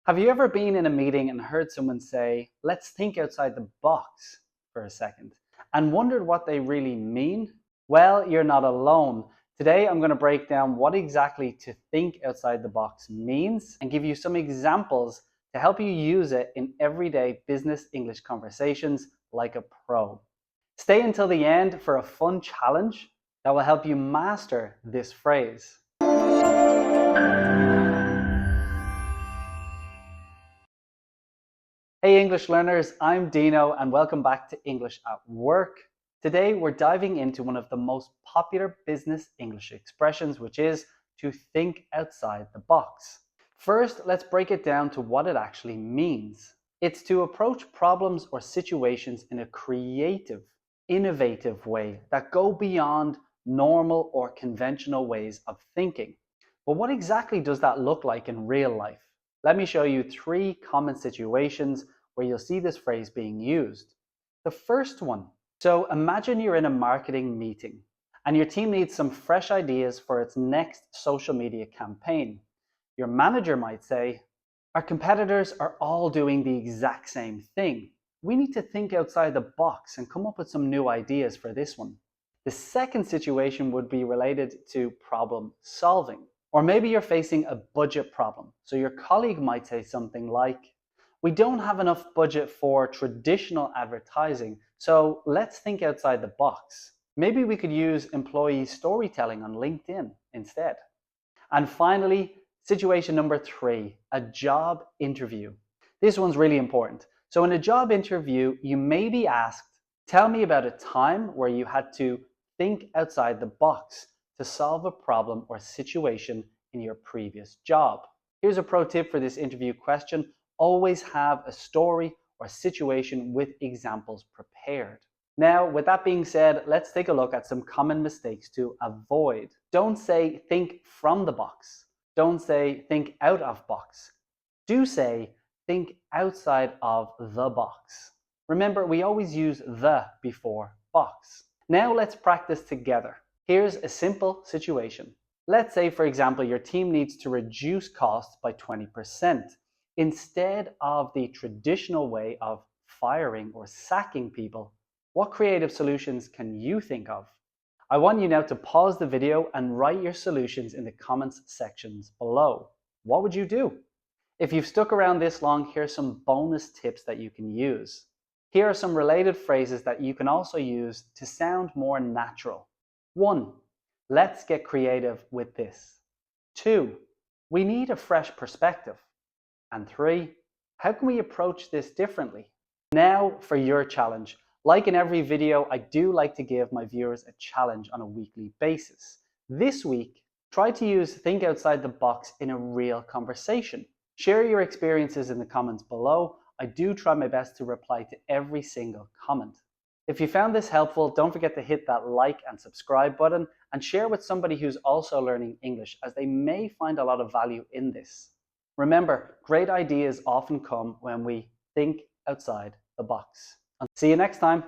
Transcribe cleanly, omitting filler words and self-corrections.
Have you ever been in a meeting and heard someone say, let's think outside the box for a second, and wondered what they really mean? Well, you're not alone. Today, I'm going to break down what exactly to think outside the box means and give you some examples to help you use it in everyday business English conversations like a pro. Stay until the end for a fun challenge that will help you master this phrase. Hey English learners, I'm Dino and welcome back to English at Work. Today we're diving into one of the most popular business English expressions, which is to think outside the box. First, let's break it down to what it actually means. It's to approach problems or situations in a creative, innovative way that go beyond normal or conventional ways of thinking. But what exactly does that look like in real life? Let me show you 3 common situations where you'll see this phrase being used. The first one. So imagine you're in a marketing meeting and your team needs some fresh ideas for its next social media campaign. Your manager might say, our competitors are all doing the exact same thing. We need to think outside the box and come up with some new ideas for this one. The second situation would be related to problem solving. Or maybe you're facing a budget problem. So your colleague might say something like, we don't have enough budget for traditional advertising, so let's think outside the box. Maybe we could use employee storytelling on LinkedIn instead. And finally, situation number 3, a job interview. This one's really important. So in a job interview, you may be asked, tell me about a time where you had to think outside the box to solve a problem or situation in your previous job. Here's a pro tip for this interview question. Always have a story or situation with examples prepared. Now, with that being said, let's take a look at some common mistakes to avoid. Don't say think from the box. Don't say think out of box. Do say think outside of the box. Remember, we always use the before box. Now let's practice together. Here's a simple situation. Let's say, for example, your team needs to reduce costs by 20%. Instead of the traditional way of firing or sacking people, what creative solutions can you think of? I want you now to pause the video and write your solutions in the comments sections below. What would you do? If you've stuck around this long, here's some bonus tips that you can use. Here are some related phrases that you can also use to sound more natural. 1. Let's get creative with this. 2. We need a fresh perspective. And 3. How can we approach this differently? Now for your challenge. Like in every video, I do like to give my viewers a challenge on a weekly basis. This week, try to use think outside the box in a real conversation. Share your experiences in the comments below. I do try my best to reply to every single comment. If you found this helpful, don't forget to hit that like and subscribe button and share with somebody who's also learning English, as they may find a lot of value in this. Remember, great ideas often come when we think outside the box. See you next time.